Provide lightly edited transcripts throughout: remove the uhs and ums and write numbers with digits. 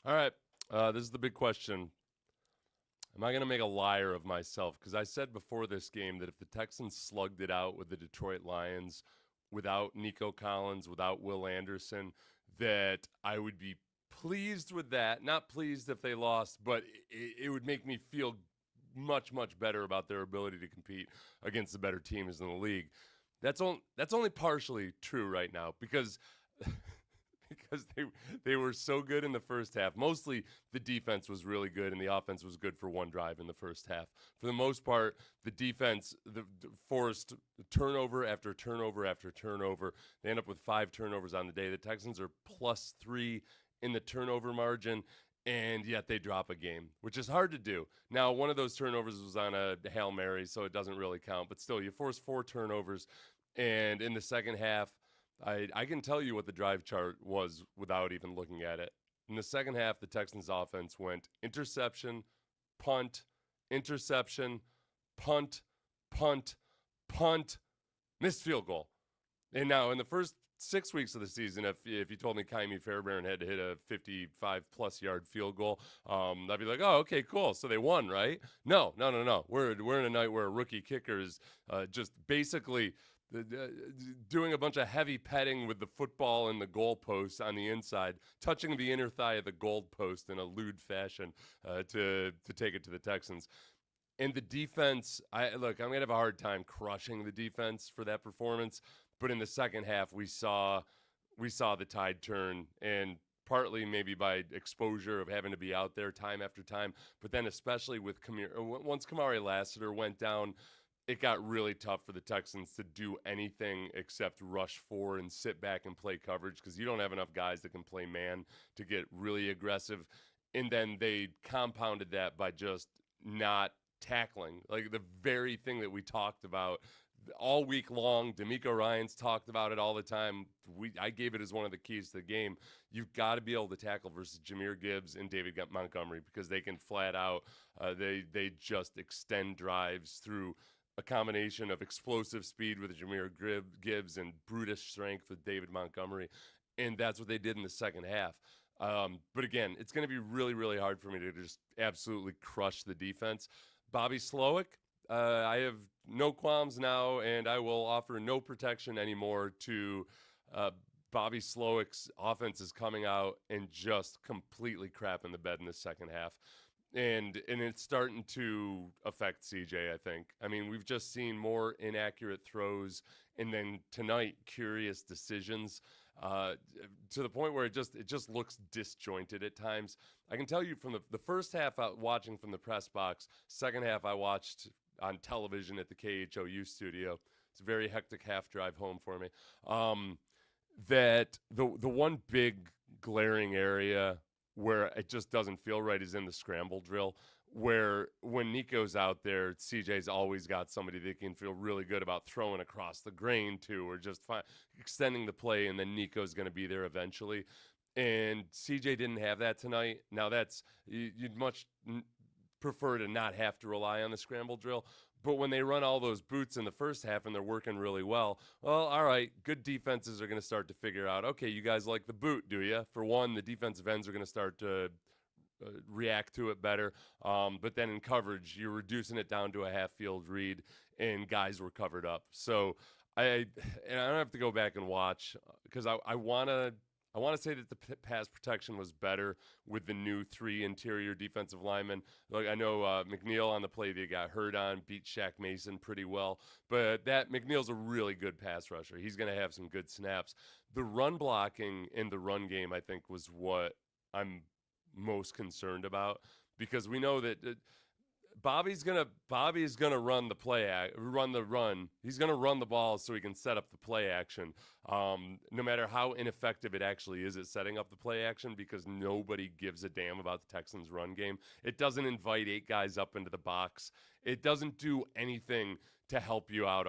All right. This is the big question. Am I going to make a liar of myself? Because I said before this game that if the Texans slugged it out with the Detroit Lions without Nico Collins, without Will Anderson, that I would be pleased with that. Not pleased if they lost, but it would make me feel much, much better about their ability to compete against the better teams in the league. That's only partially true right now because because they were so good in the first half. Mostly the defense was really good and the offense was good for one drive in the first half. For the most part, the defense forced turnover after turnover after turnover. They end up with 5 turnovers on the day. The Texans are +3 in the turnover margin, and yet they drop a game, which is hard to do. Now, one of those turnovers was on a Hail Mary, so it doesn't really count. But still, you force 4 turnovers, and in the second half, I can tell you what the drive chart was without even looking at it. In the second half, the Texans offense went interception, punt, interception, punt, punt, punt, missed field goal. And now in the first 6 weeks of the season, if you told me Kaimi Fairbairn had to hit a 55-plus yard field goal, I'd be like, oh, okay, cool. So they won, right? No. We're in a night where a rookie kicker is just basically doing a bunch of heavy petting with the football and the goalpost on the inside, touching the inner thigh of the goalpost in a lewd fashion to take it to the Texans. And the defense, I'm going to have a hard time crushing the defense for that performance. But in the second half, we saw the tide turn, and partly maybe by exposure of having to be out there time after time. But then especially with once Kamari Lassiter went down, it got really tough for the Texans to do anything except rush 4 and sit back and play coverage because you don't have enough guys that can play man to get really aggressive. And then they compounded that by just not tackling, like the very thing that we talked about all week long. D'Amico Ryans talked about it all the time. I gave it as one of the keys to the game. You've got to be able to tackle versus Jahmyr Gibbs and David Montgomery because they can flat out, they just extend drives through a combination of explosive speed with Jahmyr Gibbs and brutish strength with David Montgomery. And that's what they did in the second half. But again, it's going to be really, really hard for me to just absolutely crush the defense. Bobby Slowick, I have no qualms now, and I will offer no protection anymore to Bobby Slowick's offense is coming out and just completely crapping the bed in the second half. And it's starting to affect CJ, I think. I mean, we've just seen more inaccurate throws, and then tonight, curious decisions to the point where it just looks disjointed at times. I can tell you from the first half out watching from the press box, second half I watched on television at the KHOU studio. It's a very hectic half drive home for me. That the one big glaring area where it just doesn't feel right is in the scramble drill, where when Nico's out there, CJ's always got somebody that can feel really good about throwing across the grain to, or just extending the play, and then Nico's going to be there eventually. And CJ didn't have that tonight. Now you'd much prefer to not have to rely on the scramble drill. But when they run all those boots in the first half and they're working really well, all right, good defenses are going to start to figure out, okay, you guys like the boot, do you? For one, the defensive ends are going to start to react to it better. But then in coverage, you're reducing it down to a half-field read, and guys were covered up. So I don't have to go back and watch because I want to say that the pass protection was better with the new 3 interior defensive linemen. Like I know McNeil on the play they got hurt on beat Shaq Mason pretty well, but that McNeil's a really good pass rusher. He's going to have some good snaps. The run blocking in the run game, I think, was what I'm most concerned about because we know that Bobby's gonna run the run. He's gonna run the ball so he can set up the play action. No matter how ineffective it actually is at setting up the play action, because nobody gives a damn about the Texans' run game. It doesn't invite 8 guys up into the box. It doesn't do anything to help you out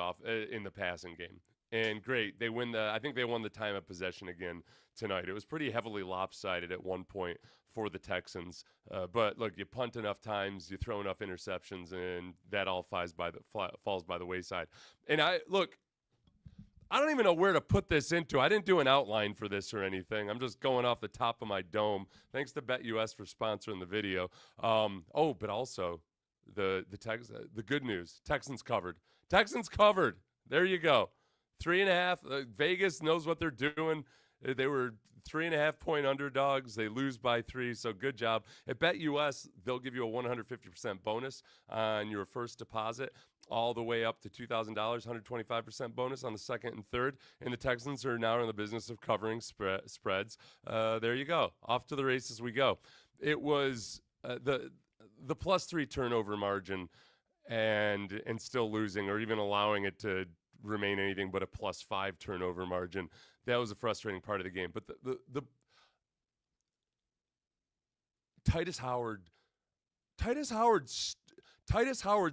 in the passing game. And great, I think they won the time of possession again tonight. It was pretty heavily lopsided at one point for the Texans. But look, you punt enough times, you throw enough interceptions, and that all falls by the wayside. And I don't even know where to put this into. I didn't do an outline for this or anything. I'm just going off the top of my dome. Thanks to BetUS for sponsoring the video. But also the good news: Texans covered. Texans covered. There you go. 3.5. Vegas knows what they're doing. They were 3.5-point underdogs. They lose by 3, so good job. At BetUS, they'll give you a 150% bonus on your first deposit, all the way up to $2,000, 125% bonus on the second and third. And the Texans are now in the business of covering spreads. There you go. Off to the races we go. It was the +3 turnover margin and still losing, or even allowing it to remain anything but a +5 turnover margin. That was a frustrating part of the game. But the Titus Howard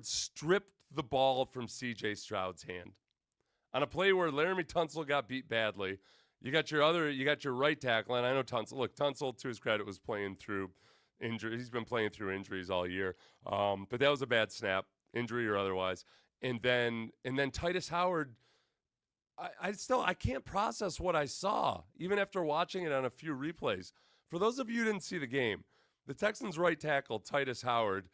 stripped the ball from C.J. Stroud's hand on a play where Laramie Tunsil got beat badly. You got your right tackle, and I know Tunsil. Look, Tunsil, to his credit, was playing through injury. He's been playing through injuries all year. But that was a bad snap, injury or otherwise. And then Titus Howard, I can't process what I saw, even after watching it on a few replays. For those of you who didn't see the game, the Texans' right tackle, Titus Howard,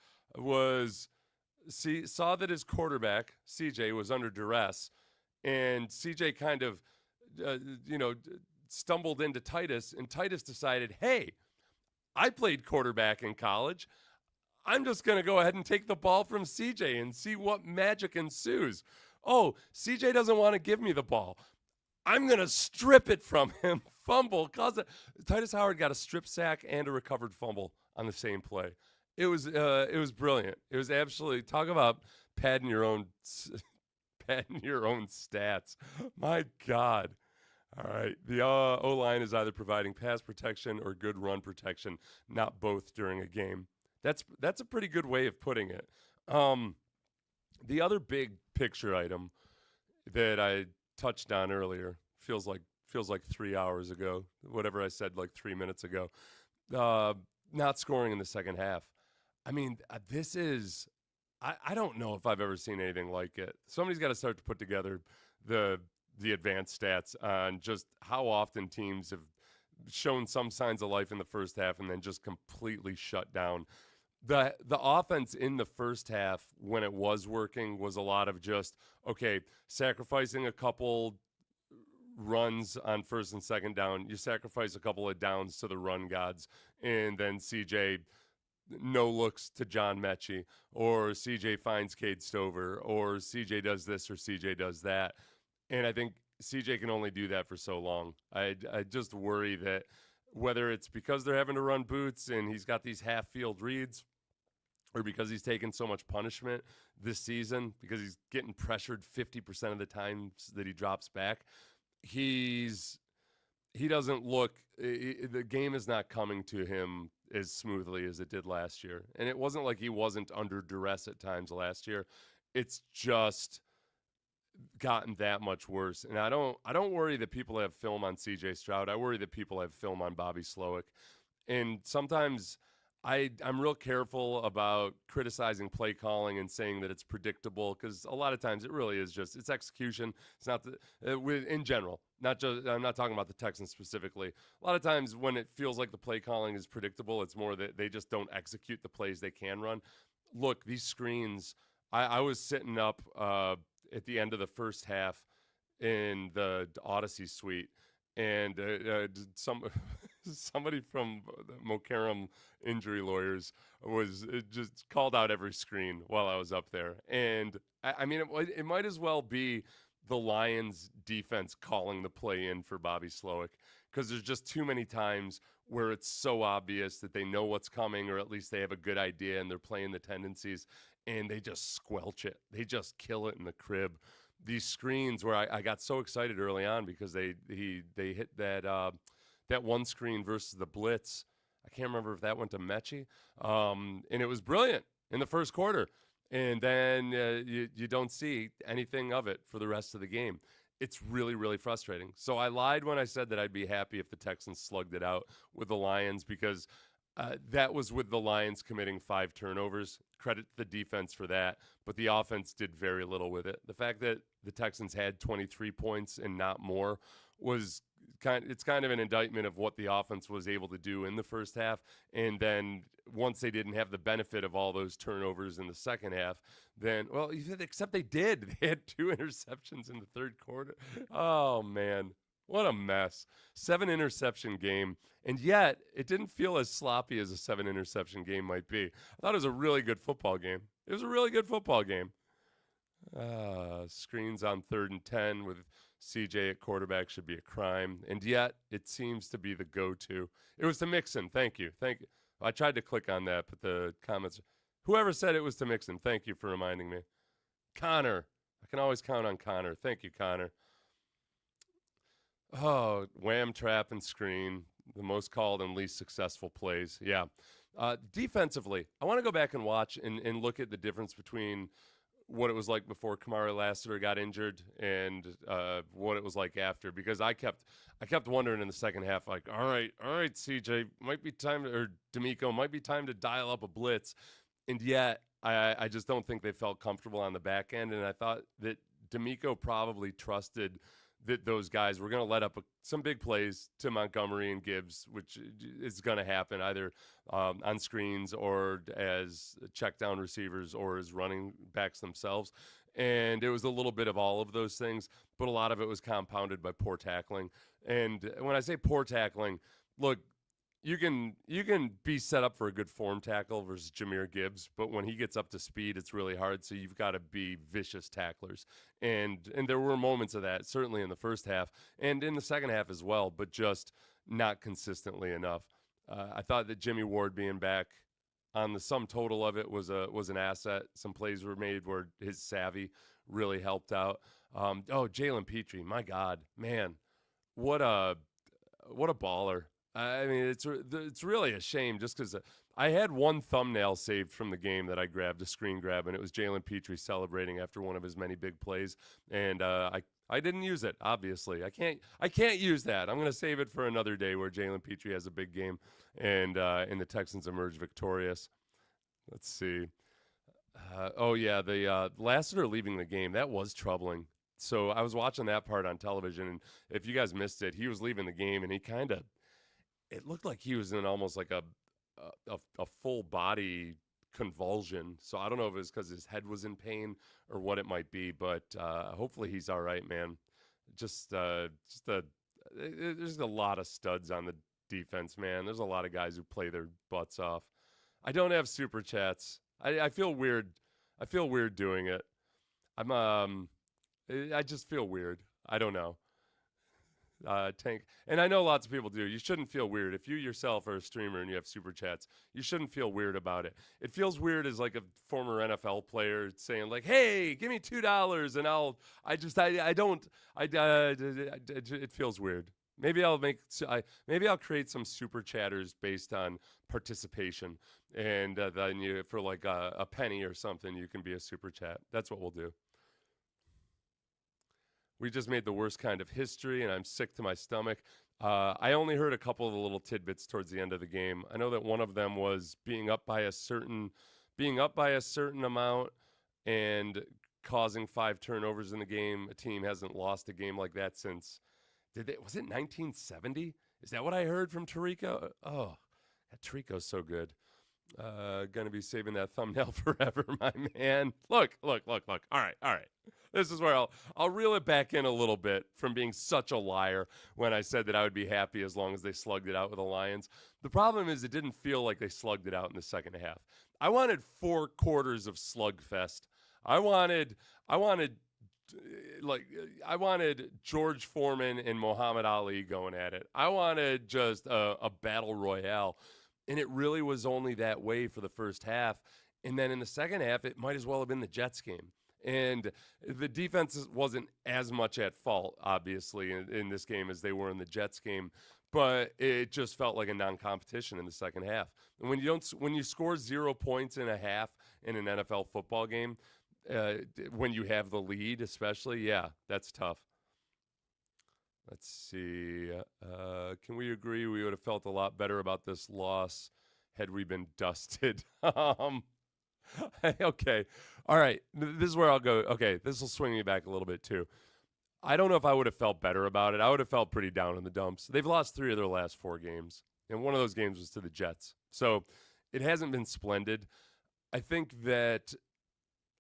saw that his quarterback, CJ, was under duress, and CJ kind of, stumbled into Titus, and Titus decided, hey, I played quarterback in college. I'm just going to go ahead and take the ball from CJ and see what magic ensues. Oh, CJ doesn't want to give me the ball. I'm going to strip it from him. Fumble. Titus Howard got a strip sack and a recovered fumble on the same play. It was brilliant. It was absolutely, talk about padding your own stats. My God. All right. The O-line is either providing pass protection or good run protection, not both during a game. That's a pretty good way of putting it. The other big picture item that I touched on earlier feels like 3 hours ago, whatever I said like 3 minutes ago. Not scoring in the second half. I mean, this is I don't know if I've ever seen anything like it. Somebody's got to start to put together the advanced stats on just how often teams have shown some signs of life in the first half and then just completely shut down. The offense in the first half, when it was working, was a lot of just, okay, sacrificing a couple runs on first and second down. You sacrifice a couple of downs to the run gods, and then CJ no looks to John Mechie, or CJ finds Cade Stover, or CJ does this or CJ does that. And I think CJ can only do that for so long. I just worry that whether it's because they're having to run boots and he's got these half-field reads, or because he's taken so much punishment this season, because he's getting pressured 50% of the times that he drops back, he doesn't look, the game is not coming to him as smoothly as it did last year. And it wasn't like he wasn't under duress at times last year. It's just gotten that much worse. And I don't worry that people have film on CJ Stroud. I worry that people have film on Bobby Slowick. And sometimes I'm real careful about criticizing play calling and saying that it's predictable, because a lot of times it really is just, it's execution. It's not in general, not just, I'm not talking about the Texans specifically. A lot of times when it feels like the play calling is predictable, it's more that they just don't execute the plays they can run. Look, these screens, I was sitting up at the end of the first half in the Odyssey suite, and somebody from Mokaram Injury Lawyers was just called out every screen while I was up there. And I mean, it might as well be the Lions defense calling the play in for Bobby Slowick, because there's just too many times where it's so obvious that they know what's coming, or at least they have a good idea and they're playing the tendencies, and they just squelch it. They just kill it in the crib. These screens where I got so excited early on because they hit that one screen versus the blitz. I can't remember if that went to Mechie. And it was brilliant in the first quarter. And then you don't see anything of it for the rest of the game. It's really, really frustrating. So I lied when I said that I'd be happy if the Texans slugged it out with the Lions, because That was with the Lions committing 5 turnovers. Credit to the defense for that, but the offense did very little with it. The fact that the Texans had 23 points and not more was it's kind of an indictment of what the offense was able to do in the first half. And then once they didn't have the benefit of all those turnovers in the second half, then, well, except they did. They had 2 interceptions in the third quarter. Oh, man. What a mess. 7 interception game. And yet, it didn't feel as sloppy as a 7 interception game might be. I thought it was a really good football game. It was a really good football game. Screens on 3rd and 10 with CJ at quarterback should be a crime. And yet, it seems to be the go-to. It was to Mixon. Thank you. Thank you. I tried to click on that, but the comments. Whoever said it was to Mixon, thank you for reminding me. Connor. I can always count on Connor. Thank you, Connor. Oh, wham, trap, and screen. The most called and least successful plays. Yeah. Defensively, I want to go back and watch and look at the difference between what it was like before Kamari Lassiter got injured and what it was like after, because I kept wondering in the second half, like, all right, CJ, might be time to, or D'Amico, might be time to dial up a blitz. And yet, I just don't think they felt comfortable on the back end. And I thought that D'Amico probably trusted that those guys were going to let up some big plays to Montgomery and Gibbs, which is going to happen either on screens or as check down receivers or as running backs themselves. And it was a little bit of all of those things, but a lot of it was compounded by poor tackling. And when I say poor tackling, look, you can be set up for a good form tackle versus Jahmyr Gibbs, but when he gets up to speed, it's really hard. So you've got to be vicious tacklers, and there were moments of that certainly in the first half and in the second half as well, but just not consistently enough. I thought that Jimmy Ward being back on the sum total of it was an asset. Some plays were made where his savvy really helped out. Jalen Petrie, my God, man, what a baller. I mean, it's really a shame just because I had one thumbnail saved from the game that I grabbed, a screen grab, and it was Jalen Petrie celebrating after one of his many big plays, and I didn't use it. Obviously, I can't use that. I'm going to save it for another day where Jalen Petrie has a big game, and the Texans emerge victorious. Let's see. The Lassiter leaving the game, that was troubling. So I was watching that part on television, and if you guys missed it, he was leaving the game, and it looked like he was in almost like a full body convulsion. So I don't know if it's because his head was in pain or what it might be, but hopefully he's all right, man. There's a lot of studs on the defense, man. There's a lot of guys who play their butts off. I don't have super chats. I feel weird. I feel weird doing it. I just feel weird. I don't know. Tank. And I know lots of people do. You shouldn't feel weird. If you yourself are a streamer and you have super chats, you shouldn't feel weird about it. It feels weird as like a former NFL player saying like, "Hey, give me $2 and it feels weird. Maybe I'll create some super chatters based on participation, and then you for like a penny or something, you can be a super chat. That's what we'll do. We just made the worst kind of history, and I'm sick to my stomach. I only heard a couple of the little tidbits towards the end of the game. I know that one of them was being up by a certain amount and causing 5 turnovers in the game. A team hasn't lost a game like that since was it 1970? Is that what I heard from Tirico? Oh, that Tirico's so good. Gonna be saving that thumbnail forever, my man. Look. All right. This is where I'll reel it back in a little bit from being such a liar when I said that I would be happy as long as they slugged it out with the Lions. The problem is it didn't feel like they slugged it out in the second half. I wanted 4 quarters of slugfest. I wanted George Foreman and Muhammad Ali going at it. I wanted just a battle royale. And it really was only that way for the first half. And then in the second half, it might as well have been the Jets game. And the defense wasn't as much at fault, obviously, in this game as they were in the Jets game. But it just felt like a non-competition in the second half. And when you score 0 points in a half in an NFL football game, when you have the lead especially, yeah, that's tough. Let's see. Can we agree we would have felt a lot better about this loss had we been dusted. Okay. All right. This is where I'll go. Okay. This will swing me back a little bit too. I don't know if I would have felt better about it. I would have felt pretty down in the dumps. They've lost 3 of their last 4 games, and one of those games was to the Jets. So it hasn't been splendid. I think that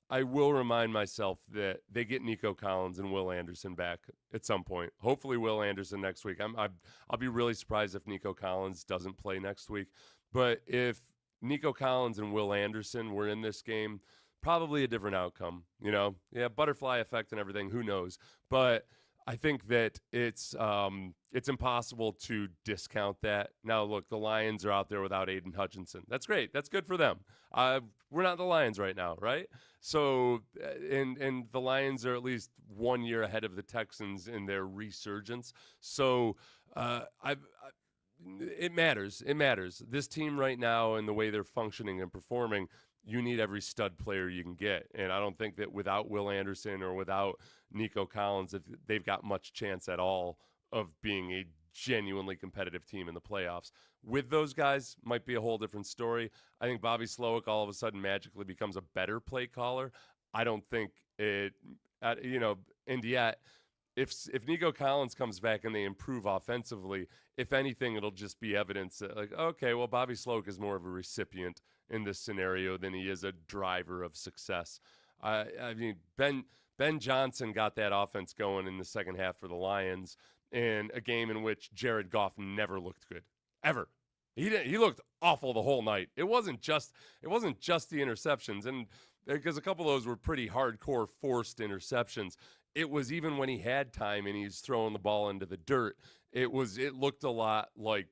I will remind myself that they get Nico Collins and Will Anderson back at some point. Hopefully, Will Anderson next week. I'll be really surprised if Nico Collins doesn't play next week. But if Nico Collins and Will Anderson were in this game, probably a different outcome. Yeah, butterfly effect and everything. Who knows? But I think that it's impossible to discount that. Now, look, the Lions are out there without Aiden Hutchinson. That's great. That's good for them. We're not the Lions right now, right? So, and the Lions are at least 1 year ahead of the Texans in their resurgence. So, it matters. It matters. This team right now and the way they're functioning and performing, you need every stud player you can get. And I don't think that without Will Anderson or without Nico Collins, if they've got much chance at all of being a genuinely competitive team in the playoffs. With those guys, might be a whole different story. I think Bobby Slowick all of a sudden magically becomes a better play caller. I don't think it, and yet, if Nico Collins comes back and they improve offensively, if anything, it'll just be evidence that, like, okay, well, Bobby Slowick is more of a recipient in this scenario than he is a driver of success. I mean, Ben Johnson got that offense going in the second half for the Lions in a game in which Jared Goff never looked good, ever. He looked awful the whole night. It wasn't just the interceptions, and because a couple of those were pretty hardcore forced interceptions. It was even when he had time and he's throwing the ball into the dirt. It looked a lot like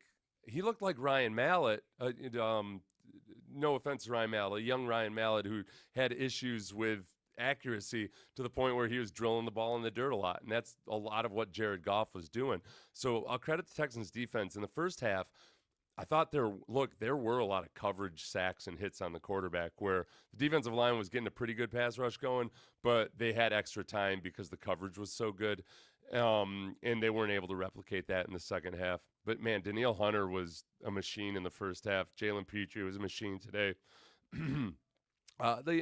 he looked like Ryan Mallett. No offense to Ryan Mallett, young Ryan Mallett who had issues with accuracy to the point where he was drilling the ball in the dirt a lot. And that's a lot of what Jared Goff was doing. So I'll credit the Texans defense. In the first half, I thought there were a lot of coverage, sacks, and hits on the quarterback where the defensive line was getting a pretty good pass rush going, but they had extra time because the coverage was so good, and they weren't able to replicate that in the second half. But, man, Danielle Hunter was a machine in the first half. Jalen Petrie was a machine today. You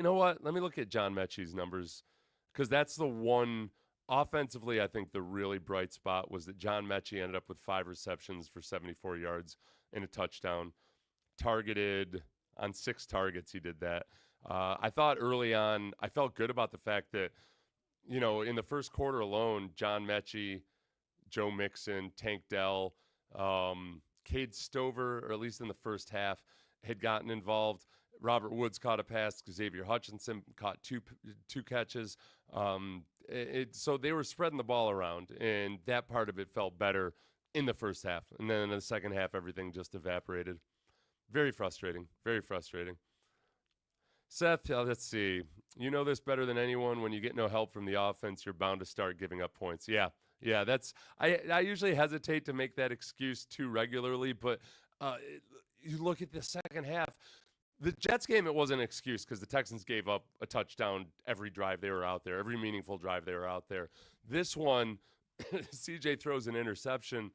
know what? Let me look at John Mechie's numbers because that's the one offensively. I think the really bright spot was that John Mechie ended up with 5 receptions for 74 yards and a touchdown, targeted on 6 targets. He did that. I thought early on, I felt good about the fact that, in the first quarter alone, John Mechie, Joe Mixon, Tank Dell, Cade Stover, or at least in the first half, had gotten involved. Robert Woods caught a pass. Xavier Hutchinson caught two catches. So they were spreading the ball around, and that part of it felt better in the first half. And then in the second half, everything just evaporated. Very frustrating. Very frustrating. Seth, let's see. You know this better than anyone. When you get no help from the offense, you're bound to start giving up points. Yeah, that's. I usually hesitate to make that excuse too regularly, but you look at the second half. The Jets game, it wasn't an excuse because the Texans gave up a touchdown every drive they were out there, every meaningful drive they were out there. This one, CJ throws an interception.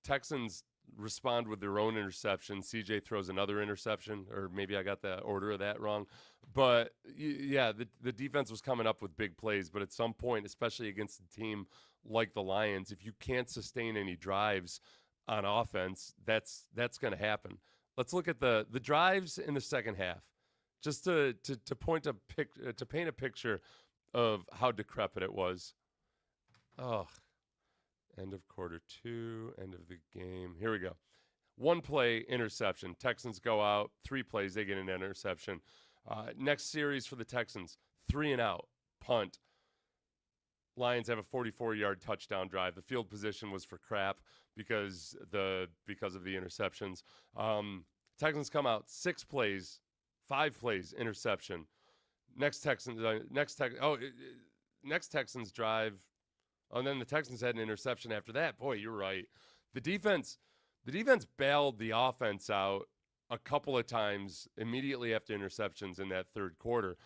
Texans respond with their own interception. CJ throws another interception, or maybe I got the order of that wrong. But, yeah, the defense was coming up with big plays. But at some point, especially against a team like the Lions, if you can't sustain any drives on offense, that's going to happen. Let's look at the drives in the second half, just to paint a picture of how decrepit it was. Oh, end of quarter 2, end of the game. Here we go. 1 play, interception. Texans go out. 3 plays, they get an interception. Next series for the Texans, 3 and out, punt. Lions have a 44-yard touchdown drive. The field position was for crap because of the interceptions. Texans come out 6 plays, 5 plays, interception. Next Texans drive. Oh, and then the Texans had an interception after that. Boy, you're right. The defense bailed the offense out a couple of times immediately after interceptions in that third quarter.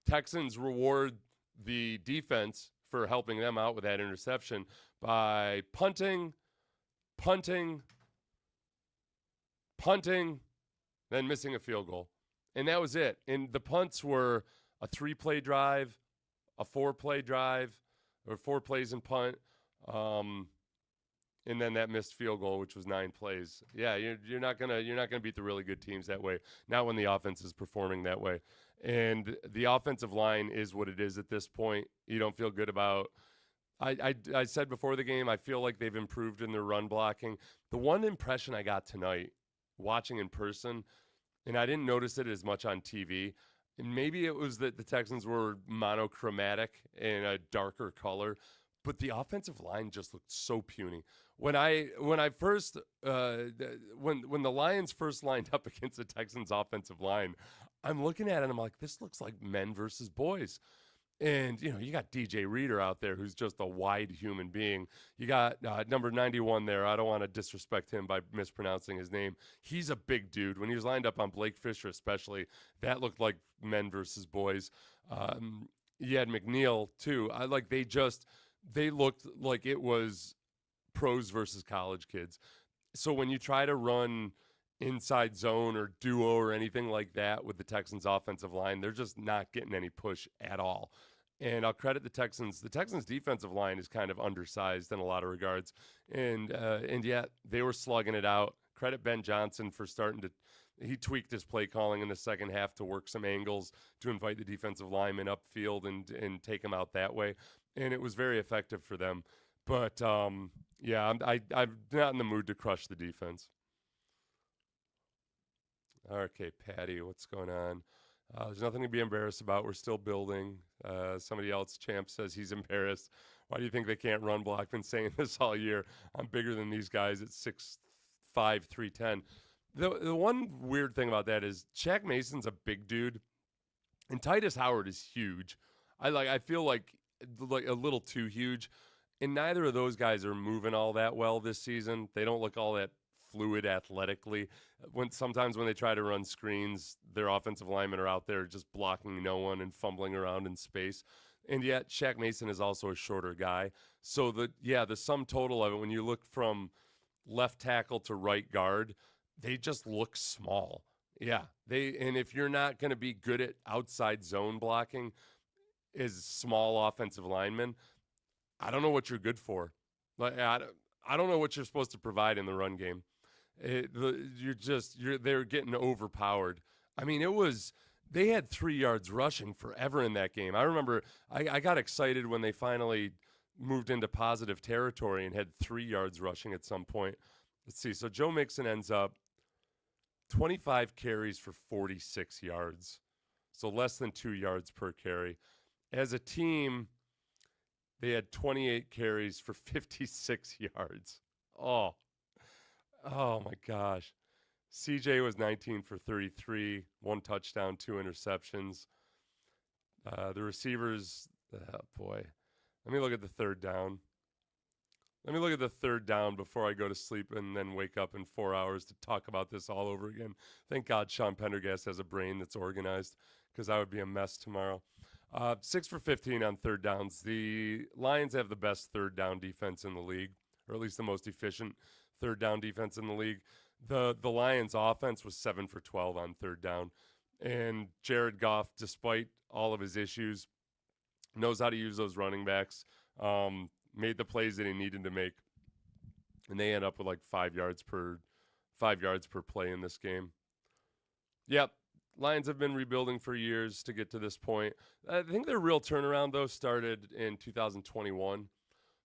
Texans reward the defense for helping them out with that interception by punting, then missing a field goal. And that was it. And the punts were a 3-play drive, a 4-play drive, or 4 plays and punt, and then that missed field goal, which was 9 plays. Yeah, you're not gonna beat the really good teams that way. Not when the offense is performing that way. And the offensive line is what it is at this point. You don't feel good about. I said before the game, I feel like they've improved in their run blocking. The one impression I got tonight, watching in person, and I didn't notice it as much on TV. And maybe it was that the Texans were monochromatic in a darker color, but the offensive line just looked so puny. When I first when the Lions first lined up against the Texans offensive line, I'm looking at it and I'm like, this looks like men versus boys. And, you got DJ Reader out there who's just a wide human being. You got number 91 there. I don't want to disrespect him by mispronouncing his name. He's a big dude. When he was lined up on Blake Fisher especially, that looked like men versus boys. You had McNeil, too. They looked like it was pros versus college kids. So when you try to run inside zone or duo or anything like that with the Texans offensive line, they're just not getting any push at all. And I'll credit the Texans. The Texans defensive line is kind of undersized in a lot of regards. And yet they were slugging it out. Credit Ben Johnson for he tweaked his play calling in the second half to work some angles to invite the defensive linemen upfield and take them out that way. And it was very effective for them. But, I'm not in the mood to crush the defense. Okay, Patty, what's going on? There's nothing to be embarrassed about. We're still building. Somebody else, Champ, says he's embarrassed. Why do you think they can't run block? Been saying this all year. I'm bigger than these guys at 6'5", 310. The one weird thing about that is Shaq Mason's a big dude, and Titus Howard is huge. I feel like a little too huge, and neither of those guys are moving all that well this season. They don't look all that fluid athletically. Sometimes when they try to run screens, their offensive linemen are out there just blocking no one and fumbling around in space. And yet Shaq Mason is also a shorter guy. So the sum total of it, when you look from left tackle to right guard, they just look small. Yeah. And if you're not going to be good at outside zone blocking as small offensive linemen, I don't know what you're good for. I don't know what you're supposed to provide in the run game. They're getting overpowered. I mean, they had 3 yards rushing forever in that game. I remember I got excited when they finally moved into positive territory and had 3 yards rushing at some point. Let's see. So Joe Mixon ends up 25 carries for 46 yards. So less than 2 yards per carry. As a team, they had 28 carries for 56 yards. Oh my gosh. CJ was 19 for 33, 1 touchdown, 2 interceptions. The receivers, boy. Let me look at the third down. Let me look at the third down before I go to sleep and then wake up in 4 hours to talk about this all over again. Thank God Sean Pendergast has a brain that's organized, because I would be a mess tomorrow. 6 for 15 on third downs. The Lions have the best third down defense in the league, or at least the most efficient third down defense in the league. The Lions offense was 7 for 12 on third down. And Jared Goff, despite all of his issues, knows how to use those running backs, made the plays that he needed to make. And they end up with like 5 yards per play in this game. Yep. Lions have been rebuilding for years to get to this point. I think their real turnaround, though, started in 2021.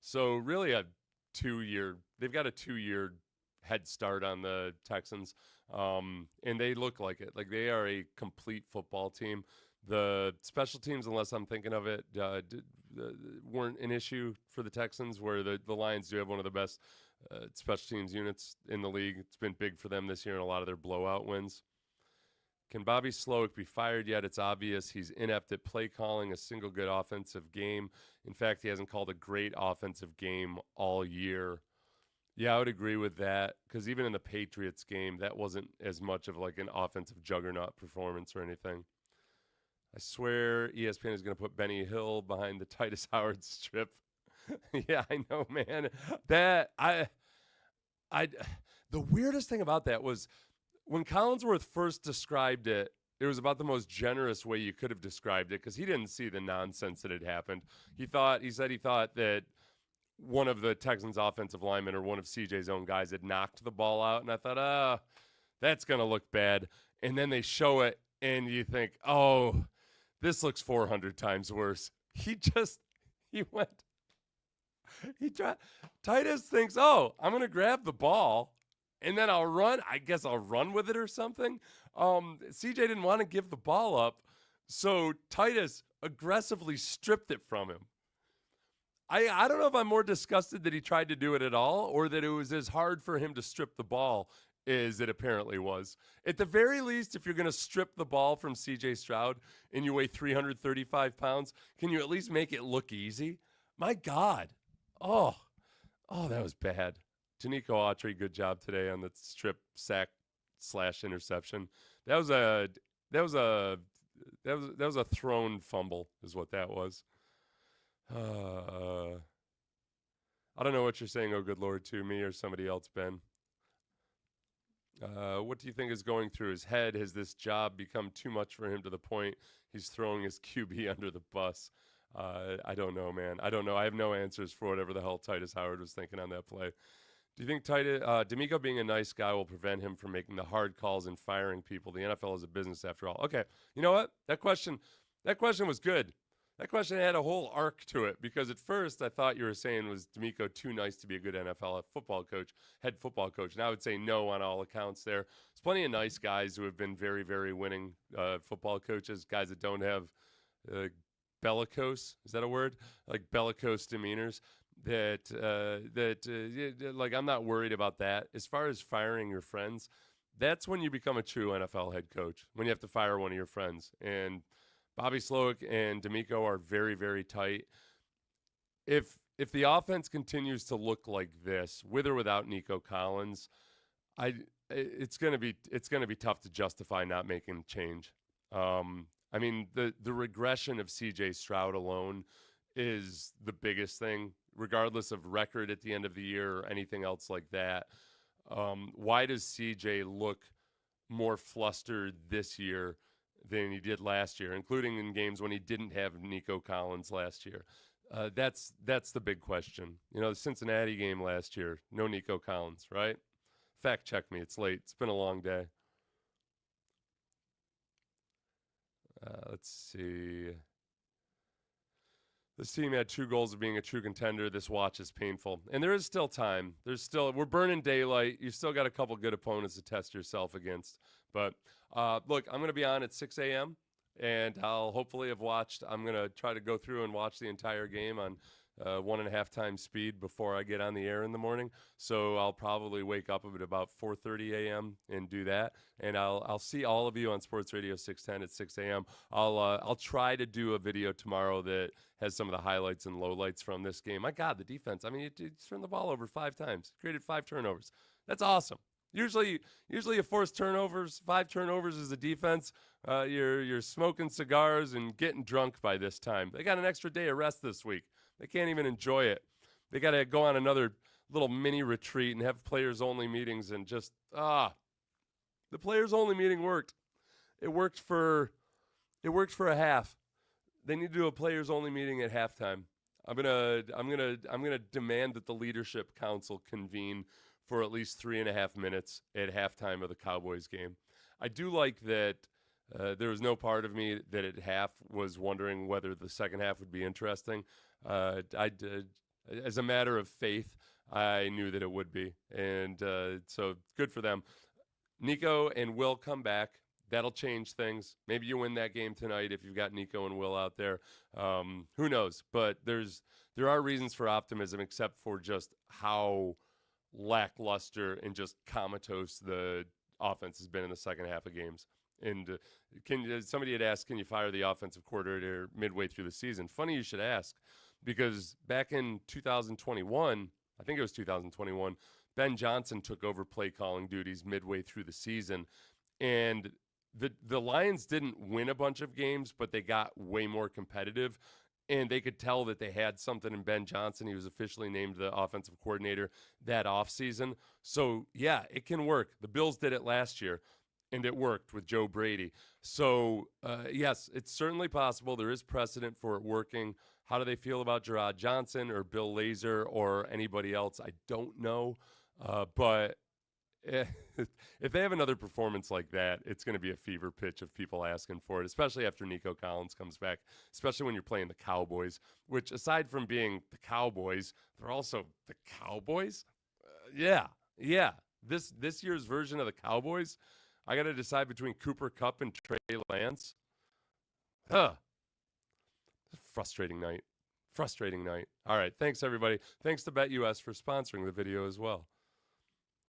So really they've got a 2-year head start on the Texans. And they look like it. Like, they are a complete football team. The special teams, unless I'm thinking of it, weren't an issue for the Texans, where the Lions do have one of the best special teams units in the league. It's been big for them this year in a lot of their blowout wins. Can Bobby Slowick be fired yet? It's obvious he's inept at play calling a single good offensive game. In fact, he hasn't called a great offensive game all year. Yeah, I would agree with that, because even in the Patriots game, that wasn't as much of like an offensive juggernaut performance or anything. I swear ESPN is going to put Benny Hill behind the Titus Howard strip. Yeah, I know, man. The weirdest thing about that was when Collinsworth first described it, it was about the most generous way you could have described it because he didn't see the nonsense that had happened. He said he thought that one of the Texans' offensive linemen or one of CJ's own guys had knocked the ball out, and I thought, that's going to look bad. And then they show it, and you think, oh, this looks 400 times worse. He tried. Titus thinks, oh, I'm going to grab the ball, and then I'll run. I guess I'll run with it or something. CJ didn't want to give the ball up, so Titus aggressively stripped it from him. I don't know if I'm more disgusted that he tried to do it at all or that it was as hard for him to strip the ball as it apparently was. At the very least, if you're going to strip the ball from C.J. Stroud and you weigh 335 pounds, can you at least make it look easy? My God. Oh, that was bad. Danico Autry, good job today on the strip sack / interception. That was a thrown fumble is what that was. I don't know what you're saying, oh good Lord, to me or somebody else, Ben. What do you think is going through his head? Has this job become too much for him to the point he's throwing his QB under the bus? I don't know, man. I don't know. I have no answers for whatever the hell Titus Howard was thinking on that play. Do you think D'Amico being a nice guy will prevent him from making the hard calls and firing people? The NFL is a business after all. Okay, you know what? That question was good. That question had a whole arc to it because at first I thought you were saying was D'Amico too nice to be a good NFL head football coach. And I would say no on all accounts there. There's plenty of nice guys who have been very, very winning football coaches, guys that don't have bellicose, is that a word? Like bellicose demeanors that like I'm not worried about that. As far as firing your friends, that's when you become a true NFL head coach, when you have to fire one of your friends. And Bobby Slowick and D'Amico are very, very tight. If the offense continues to look like this, with or without Nico Collins, it's gonna be tough to justify not making a change. I mean, the regression of C.J. Stroud alone is the biggest thing, regardless of record at the end of the year or anything else like that. Why does C.J. look more flustered this year than he did last year, including in games when he didn't have Nico Collins last year? That's the big question. You know, the Cincinnati game last year, no Nico Collins, right? Fact check me. It's late. It's been a long day. Let's see. This team had 2 goals of being a true contender. This watch is painful. And there is still time. We're burning daylight. You've still got a couple good opponents to test yourself against. But look, I'm going to be on at 6 a.m. and I'll hopefully have watched. I'm going to try to go through and watch the entire game on 1.5 times speed before I get on the air in the morning. So I'll probably wake up at about 4:30 a.m. and do that. And I'll see all of you on Sports Radio 610 at 6 a.m. I'll try to do a video tomorrow that has some of the highlights and lowlights from this game. My God, the defense. I mean, it turned the ball over 5 times, created 5 turnovers. That's awesome. Usually you force turnovers, 5 turnovers as a defense. You're smoking cigars and getting drunk by this time. They got an extra day of rest this week. They can't even enjoy it. They got to go on another little mini retreat and have players-only meetings and just, the players-only meeting worked. It worked for a half. They need to do a players-only meeting at halftime. I'm gonna demand that the leadership council convene for at least 3.5 minutes at halftime of the Cowboys game. I do like that there was no part of me that at half was wondering whether the second half would be interesting. As a matter of faith, I knew that it would be. And so good for them. Nico and Will come back. That'll change things. Maybe you win that game tonight if you've got Nico and Will out there. Who knows? But there are reasons for optimism, except for just how lackluster and just comatose the offense has been in the second half of games. And somebody had asked, can you fire the offensive coordinator midway through the season? Funny you should ask, because back in 2021, I think it was 2021, Ben Johnson took over play calling duties midway through the season. And the Lions didn't win a bunch of games, but they got way more competitive. And they could tell that they had something in Ben Johnson. He was officially named the offensive coordinator that offseason. So, yeah, it can work. The Bills did it last year. and it worked with Joe Brady. So, yes, it's certainly possible. There is precedent for it working. How do they feel about Gerard Johnson or Bill Lazor or anybody else? I don't know. But eh, if they have another performance like that, it's going to be a fever pitch of people asking for it, especially after Nico Collins comes back, especially when you're playing the Cowboys, which, aside from being the Cowboys, they're also the Cowboys. Yeah, yeah. This year's version of the Cowboys, I got to decide between Cooper Kupp and Trey Lance. Huh. Frustrating night. Frustrating night. All right. Thanks, everybody. Thanks to BetUS for sponsoring the video as well.